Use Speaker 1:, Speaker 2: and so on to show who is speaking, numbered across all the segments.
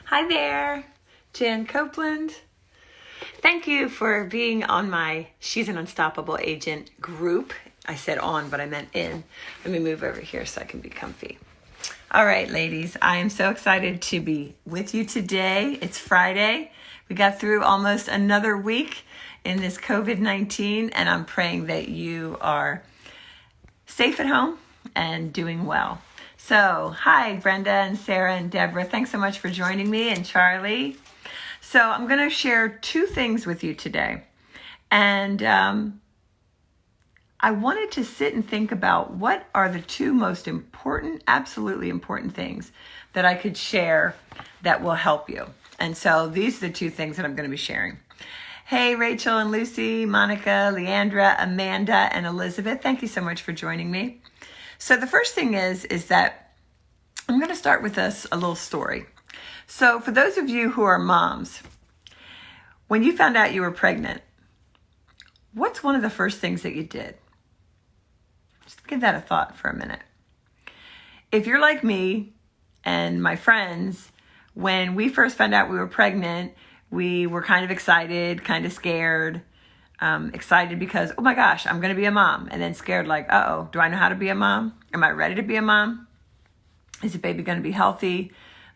Speaker 1: Hi there, Jan Copeland. Thank you for being on my She's an Unstoppable Agent group. I said on, but I meant in. Let me move over here so I can be comfy. All right, ladies, I am so excited to be with you today. It's Friday. We got through almost another week in this COVID-19, and I'm praying that you are safe at home and doing well. So, hi, Brenda and Sarah and Deborah. Thanks so much for joining me, and Charlie. So, I'm going to share two things with you today. And I wanted to sit and think about what are the two most important, absolutely important things that I could share that will help you. And so, these are the two things that I'm going to be sharing. Hey, Rachel and Lucy, Monica, Leandra, Amanda, and Elizabeth. Thank you so much for joining me. So the first thing is that I'm going to start with a little story. So for those of you who are moms, when you found out you were pregnant, what's one of the first things that you did? Just give that a thought for a minute. If you're like me and my friends, when we first found out we were pregnant, we were kind of excited, kind of scared. Excited because, oh my gosh, I'm going to be a mom. And then scared like, uh-oh, do I know how to be a mom? Am I ready to be a mom? Is the baby going to be healthy?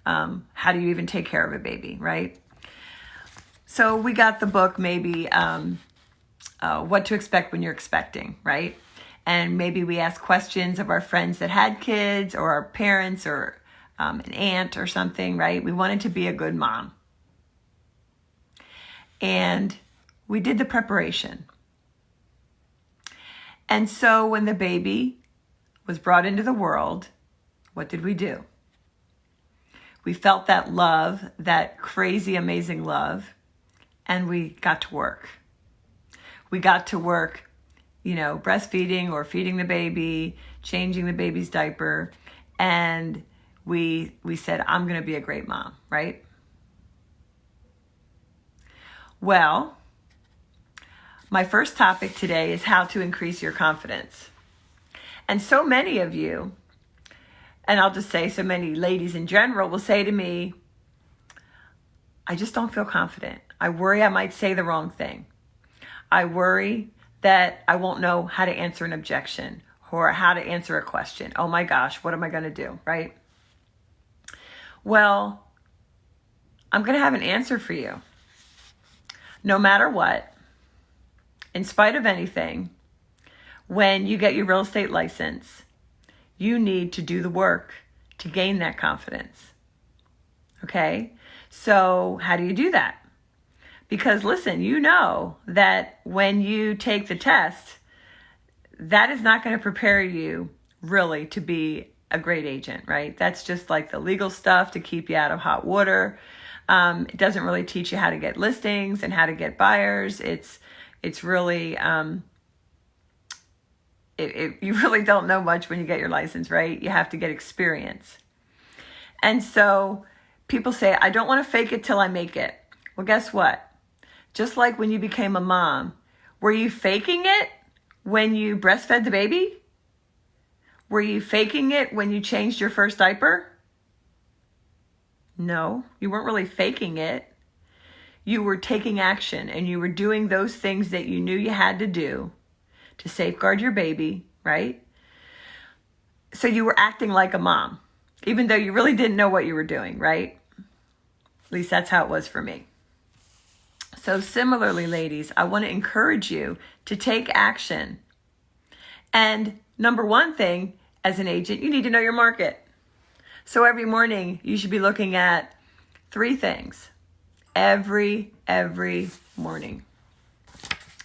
Speaker 1: How do you even take care of a baby, right? So we got the book, maybe What to Expect When You're Expecting, right? And maybe we asked questions of our friends that had kids or our parents or an aunt or something, right? We wanted to be a good mom. And we did the preparation. And so when the baby was brought into the world, what did we do? We felt that love, that crazy, amazing love, and we got to work. We got to work, breastfeeding or feeding the baby, changing the baby's diaper, and we said, I'm going to be a great mom, right? Well, my first topic today is how to increase your confidence. And so many of you, and I'll just say so many ladies in general, will say to me, I just don't feel confident. I worry I might say the wrong thing. I worry that I won't know how to answer an objection or how to answer a question. Oh my gosh, what am I going to do, right? Well, I'm going to have an answer for you. No matter what, in spite of anything, when you get your real estate license, you need to do the work to gain that confidence. Okay? So how do you do that? Because listen, you know that when you take the test, that is not going to prepare you really to be a great agent, right? That's just like the legal stuff to keep you out of hot water. It doesn't really teach you how to get listings and how to get buyers. It's really, you really don't know much when you get your license, right? You have to get experience. And so people say, I don't want to fake it till I make it. Well, guess what? Just like when you became a mom, were you faking it when you breastfed the baby? Were you faking it when you changed your first diaper? No, you weren't really faking it. You were taking action and you were doing those things that you knew you had to do to safeguard your baby, right? So you were acting like a mom, even though you really didn't know what you were doing, right? At least that's how it was for me. So similarly, ladies, I want to encourage you to take action. And number one thing, as an agent, you need to know your market. So every morning, you should be looking at three things. Every morning.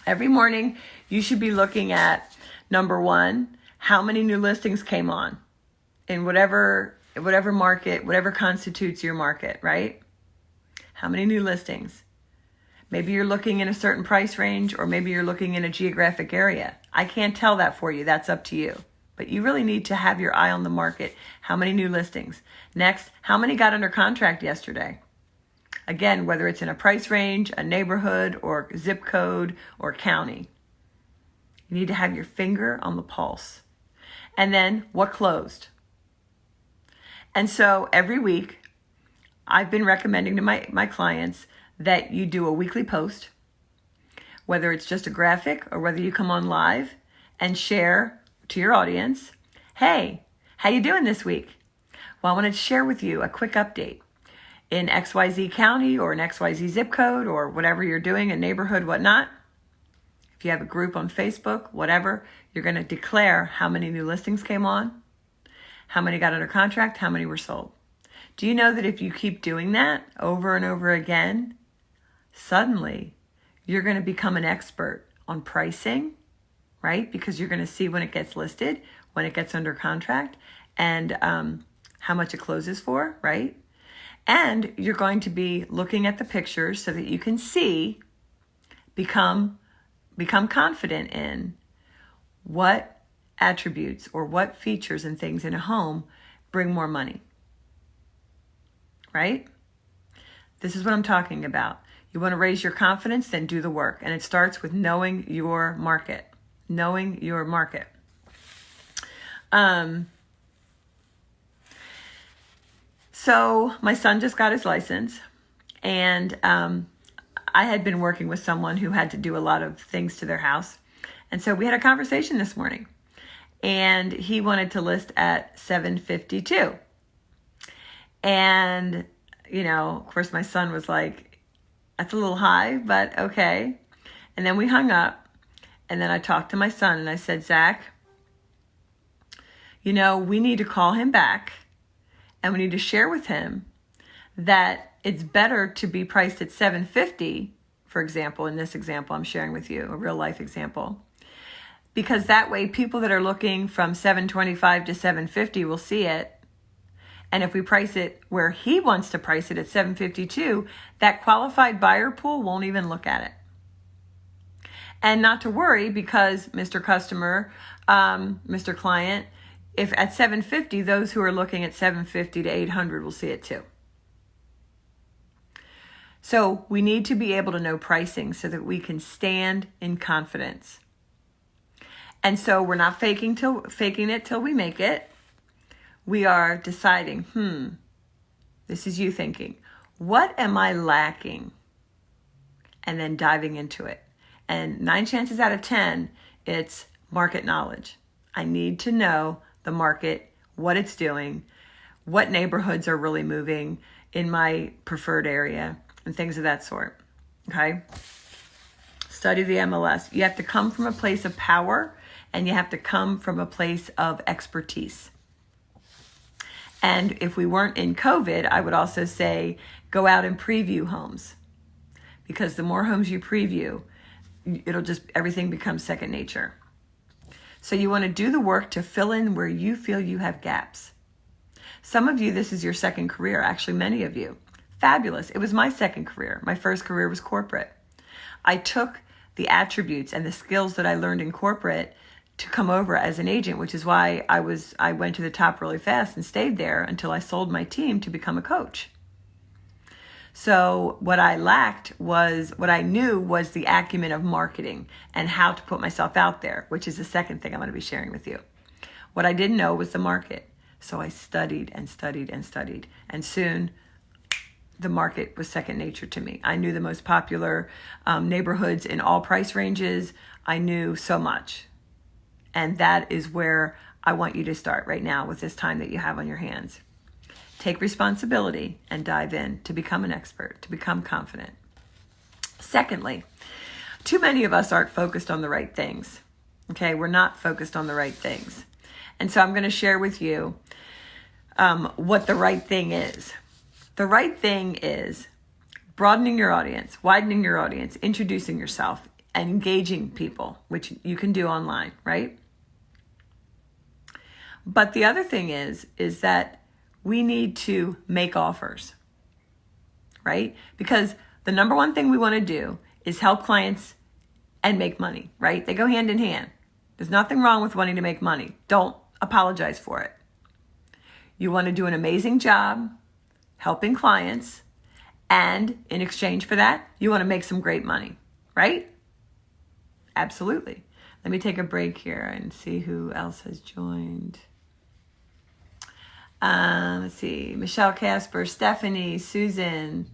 Speaker 1: Every morning, you should be looking at, number one, how many new listings came on in whatever market, whatever constitutes your market, right? How many new listings? Maybe you're looking in a certain price range, or maybe you're looking in a geographic area. I can't tell that for you. That's up to you. But you really need to have your eye on the market. How many new listings? Next, how many got under contract yesterday? Again, whether it's in a price range, a neighborhood, or zip code, or county. You need to have your finger on the pulse. And then, what closed? And so every week, I've been recommending to my clients that you do a weekly post, whether it's just a graphic or whether you come on live and share to your audience, hey, how you doing this week? Well, I wanted to share with you a quick update. In XYZ county or an XYZ zip code or whatever you're doing, a neighborhood, whatnot, if you have a group on Facebook, whatever, you're going to declare how many new listings came on, how many got under contract, how many were sold. Do you know that if you keep doing that over and over again, suddenly you're going to become an expert on pricing, right? Because you're going to see when it gets listed, when it gets under contract, and how much it closes for, right? And you're going to be looking at the pictures so that you can see, become confident in what attributes or what features and things in a home bring more money, right? This is what I'm talking about. You want to raise your confidence, then do the work. And it starts with knowing your market. Knowing your market. So my son just got his license, and I had been working with someone who had to do a lot of things to their house. And so we had a conversation this morning, and he wanted to list at 752. And, of course my son was like, that's a little high, but okay. And then we hung up, and then I talked to my son and I said, Zach, we need to call him back and we need to share with him that it's better to be priced at 750, for example, in this example I'm sharing with you, a real life example. Because that way people that are looking from 725 to 750 will see it. And if we price it where he wants to price it at 752, that qualified buyer pool won't even look at it. And not to worry, because Mr. Customer, Mr. Client, if at 750, those who are looking at 750 to 800 will see it too. So we need to be able to know pricing so that we can stand in confidence. And so we're not faking it till we make it. We are deciding, this is you thinking, what am I lacking? And then diving into it. And 9 chances out of 10, it's market knowledge. I need to know the market, what it's doing, what neighborhoods are really moving in my preferred area, and things of that sort. Okay? Study the MLS. You have to come from a place of power, and you have to come from a place of expertise. And if we weren't in COVID, I would also say go out and preview homes. Because the more homes you preview, everything becomes second nature. So you want to do the work to fill in where you feel you have gaps. Some of you, this is your second career. Actually, many of you. Fabulous. It was my second career. My first career was corporate. I took the attributes and the skills that I learned in corporate to come over as an agent, which is why I went to the top really fast and stayed there until I sold my team to become a coach. So what I knew was the acumen of marketing and how to put myself out there, which is the second thing I'm going to be sharing with you. What I didn't know was the market. So I studied and studied and studied. And soon the market was second nature to me. I knew the most popular neighborhoods in all price ranges. I knew so much. And that is where I want you to start right now with this time that you have on your hands. Take responsibility and dive in to become an expert, to become confident. Secondly, too many of us aren't focused on the right things. Okay, we're not focused on the right things. And so I'm going to share with you what the right thing is. The right thing is broadening your audience, widening your audience, introducing yourself, and engaging people, which you can do online, right? But the other thing is that we need to make offers, right? Because the number one thing we want to do is help clients and make money, right? They go hand in hand. There's nothing wrong with wanting to make money. Don't apologize for it. You want to do an amazing job helping clients, and in exchange for that, you want to make some great money, right? Absolutely. Let me take a break here and see who else has joined. Let's see. Michelle Casper, Stephanie, Susan,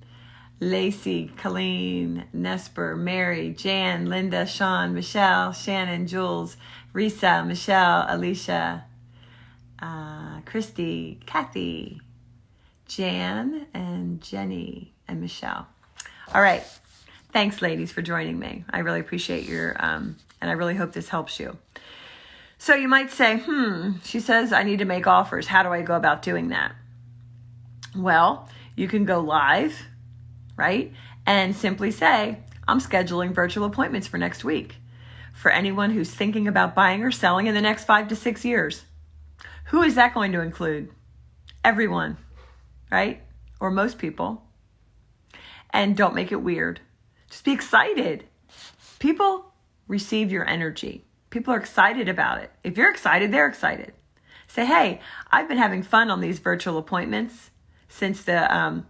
Speaker 1: Lacey, Colleen, Nesper, Mary, Jan, Linda, Sean, Michelle, Shannon, Jules, Risa, Michelle, Alicia, Christy, Kathy, Jan, and Jenny, and Michelle. All right. Thanks, ladies, for joining me. I really appreciate your, and I really hope this helps you. So you might say, she says I need to make offers. How do I go about doing that? Well, you can go live, right? And simply say, I'm scheduling virtual appointments for next week for anyone who's thinking about buying or selling in the next 5 to 6 years. Who is that going to include? Everyone, right? Or most people. And don't make it weird. Just be excited. People receive your energy. People are excited about it. If you're excited, they're excited. Say, hey, I've been having fun on these virtual appointments since the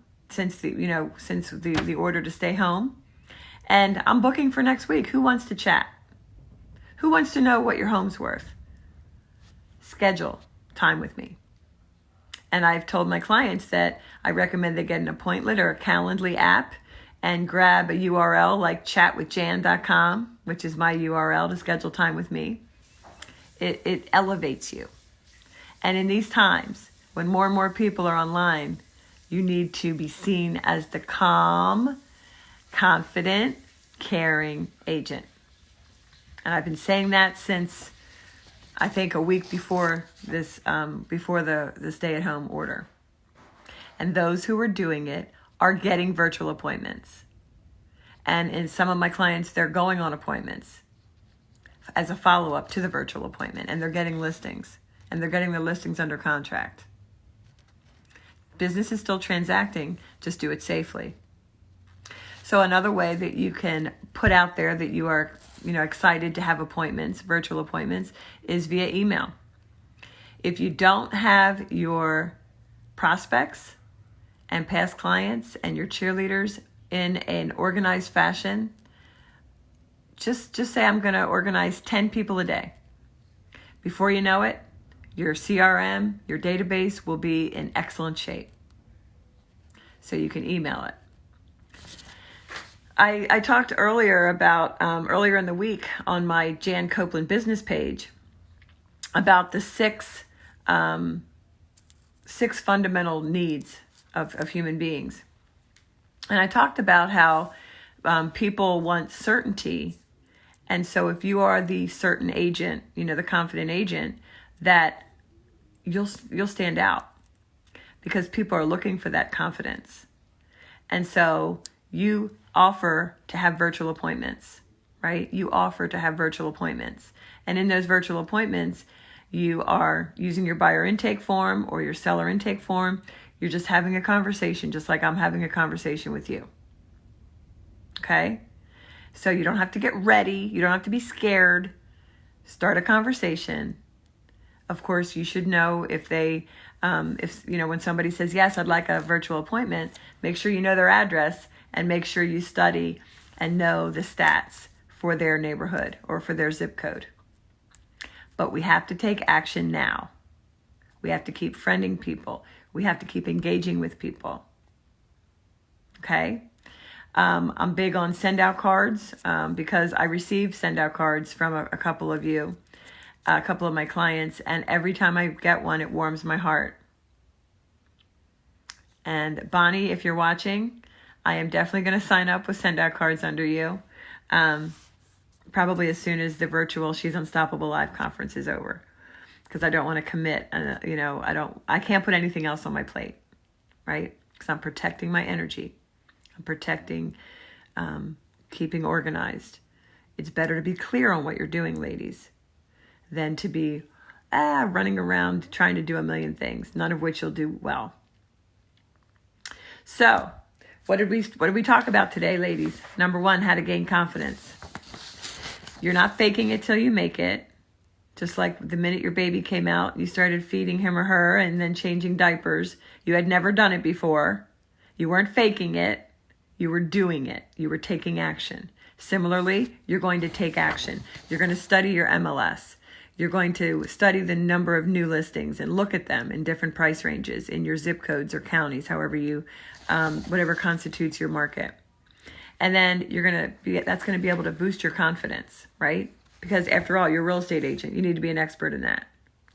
Speaker 1: order to stay home, and I'm booking for next week. Who wants to chat? Who wants to know what your home's worth? Schedule time with me. And I've told my clients that I recommend they get an Appointlet or a Calendly app and grab a URL like chatwithjan.com, which is my URL to schedule time with me. It elevates you. And in these times, when more and more people are online, you need to be seen as the calm, confident, caring agent. And I've been saying that since, I think, a week before this, before the stay-at-home order. And those who are doing it are getting virtual appointments. And in some of my clients, they're going on appointments as a follow-up to the virtual appointment. And they're getting listings. And they're getting the listings under contract. Business is still transacting. Just do it safely. So another way that you can put out there that you are, excited to have appointments, virtual appointments, is via email. If you don't have your prospects and past clients and your cheerleaders in an organized fashion, just say I'm going to organize 10 people a day. Before you know it, your CRM, your database will be in excellent shape. So you can email it. I talked earlier about, earlier in the week on my Jan Copeland business page about the six fundamental needs of human beings. And I talked about how people want certainty. And so if you are the certain agent, the confident agent, that you'll stand out because people are looking for that confidence. And so you offer to have virtual appointments, right? You offer to have virtual appointments. And in those virtual appointments, you are using your buyer intake form or your seller intake form. You're just having a conversation, just like I'm having a conversation with you. Okay? So you don't have to get ready. You don't have to be scared. Start a conversation. Of course, you should know if they, when somebody says, yes, I'd like a virtual appointment, make sure you know their address and make sure you study and know the stats for their neighborhood or for their zip code. But we have to take action now. We have to keep friending people. We have to keep engaging with people. Okay? I'm big on send out cards because I receive send out cards from a couple of you, a couple of my clients, and every time I get one, it warms my heart. And Bonnie, if you're watching, I am definitely going to sign up with send out cards under you. Probably as soon as the virtual She's Unstoppable Live conference is over, because I don't want to commit. I can't put anything else on my plate, right? Because I'm protecting my energy. I'm protecting, keeping organized. It's better to be clear on what you're doing, ladies, than to be running around trying to do a million things, none of which you'll do well. So, what did we talk about today, ladies? Number 1, how to gain confidence. You're not faking it till you make it. Just like the minute your baby came out, you started feeding him or her and then changing diapers. You had never done it before. You weren't faking it. You were doing it. You were taking action. Similarly, you're going to take action. You're going to study your MLS. You're going to study the number of new listings and look at them in different price ranges in your zip codes or counties, however you, whatever constitutes your market. And then that's going to be able to boost your confidence, right? Because after all, you're a real estate agent. You need to be an expert in that.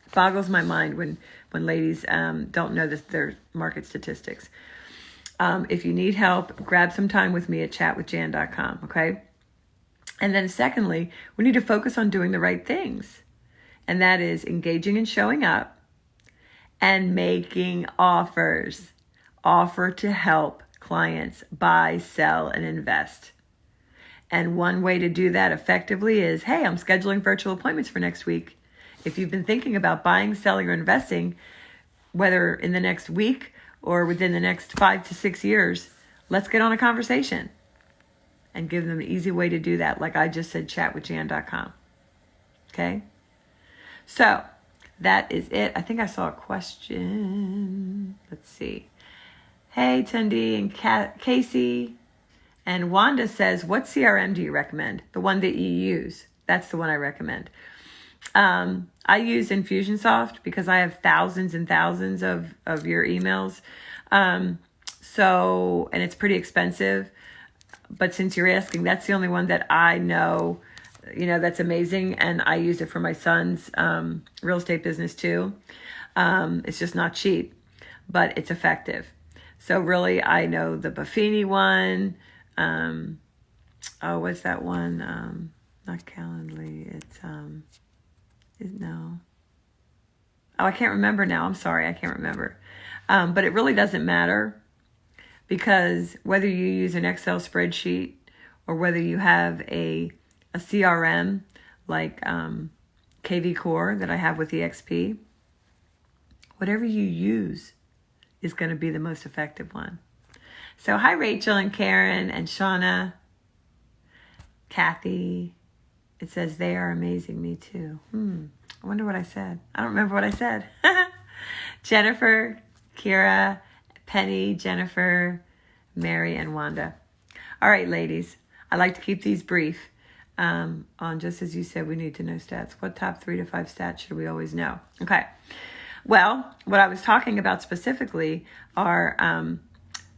Speaker 1: It boggles my mind when ladies don't know their market statistics. If you need help, grab some time with me at chatwithjan.com, okay? And then secondly, we need to focus on doing the right things. And that is engaging and showing up and making offers. Offer to help clients buy, sell, and invest. And one way to do that effectively is, hey, I'm scheduling virtual appointments for next week. If you've been thinking about buying, selling, or investing, whether in the next week or within the next 5 to 6 years, let's get on a conversation and give them an easy way to do that. Like I just said, chatwithjan.com. Okay? So that is it. I think I saw a question. Let's see. Hey, Tundi and Casey. And Wanda says, what CRM do you recommend? The one that you use. That's the one I recommend. I use Infusionsoft because I have thousands and thousands of your emails. And it's pretty expensive. But since you're asking, that's the only one that I know, that's amazing. And I use it for my son's real estate business too. It's just not cheap, but it's effective. So really, I know the Buffini one. What's that one? Not Calendly. It's, no. Oh, I can't remember now. I'm sorry. I can't remember. But it really doesn't matter because whether you use an Excel spreadsheet or whether you have a CRM like KV Core that I have with EXP, whatever you use is going to be the most effective one. So hi, Rachel and Karen and Shauna, Kathy. It says they are amazing. Me too. I wonder what I said. I don't remember what I said. Jennifer, Kira, Penny, Jennifer, Mary, and Wanda. All right, ladies. I like to keep these brief. On just as you said, we need to know stats. What top 3 to 5 stats should we always know? Okay. Well, what I was talking about specifically are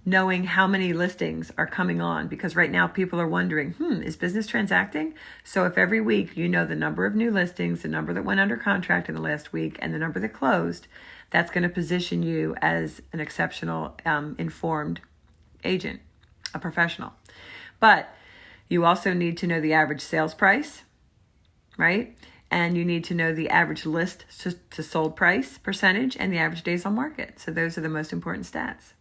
Speaker 1: knowing how many listings are coming on, because right now people are wondering, is business transacting? So if every week you know the number of new listings, the number that went under contract in the last week, and the number that closed, that's going to position you as an exceptional, informed agent, a professional. But you also need to know the average sales price, right? And you need to know the average list to sold price percentage and the average days on market. So those are the most important stats.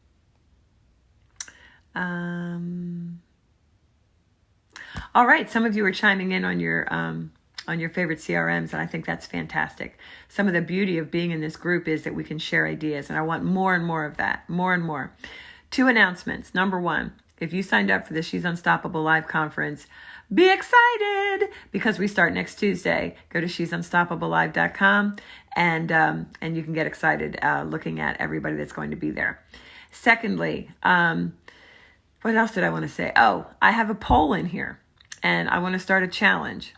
Speaker 1: All right, some of you are chiming in on your favorite CRMs, and I think that's fantastic. Some of the beauty of being in this group is that we can share ideas, and I want more and more of that, more and more. 2 announcements. Number 1, if you signed up for the She's Unstoppable Live conference, be excited because we start next Tuesday. Go to she'sunstoppablelive.com and you can get excited looking at everybody that's going to be there. Secondly, what else did I want to say? Oh, I have a poll in here and I want to start a challenge.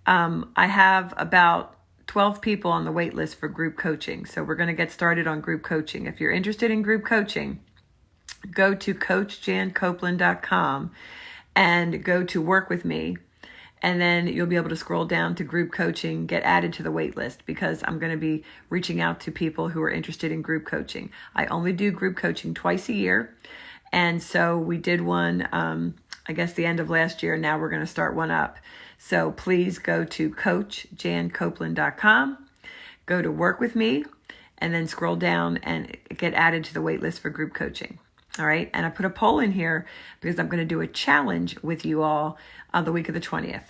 Speaker 1: I have about 12 people on the wait list for group coaching. So we're going to get started on group coaching. If you're interested in group coaching, go to coachjancopeland.com and go to work with me. And then you'll be able to scroll down to group coaching, get added to the wait list because I'm going to be reaching out to people who are interested in group coaching. I only do group coaching twice a year. And so we did one, I guess the end of last year. Now we're going to start one up. So please go to coachjancopeland.com, go to work with me, and then scroll down and get added to the wait list for group coaching. All right. And I put a poll in here because I'm going to do a challenge with you all on the week of the 20th.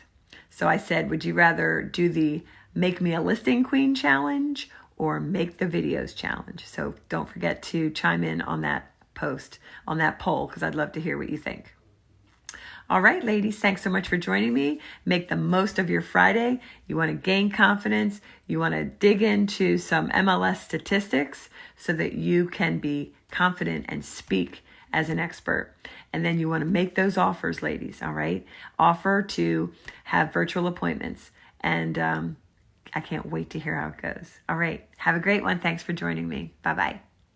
Speaker 1: So I said, would you rather do the Make Me a Listing Queen challenge or Make the Videos challenge? So don't forget to chime in on that post, on that poll, because I'd love to hear what you think. All right, ladies, thanks so much for joining me. Make the most of your Friday. You want to gain confidence. You want to dig into some MLS statistics so that you can be confident and speak as an expert. And then you want to make those offers, ladies, all right? Offer to have virtual appointments and I can't wait to hear how it goes. All right. Have a great one. Thanks for joining me. Bye-bye.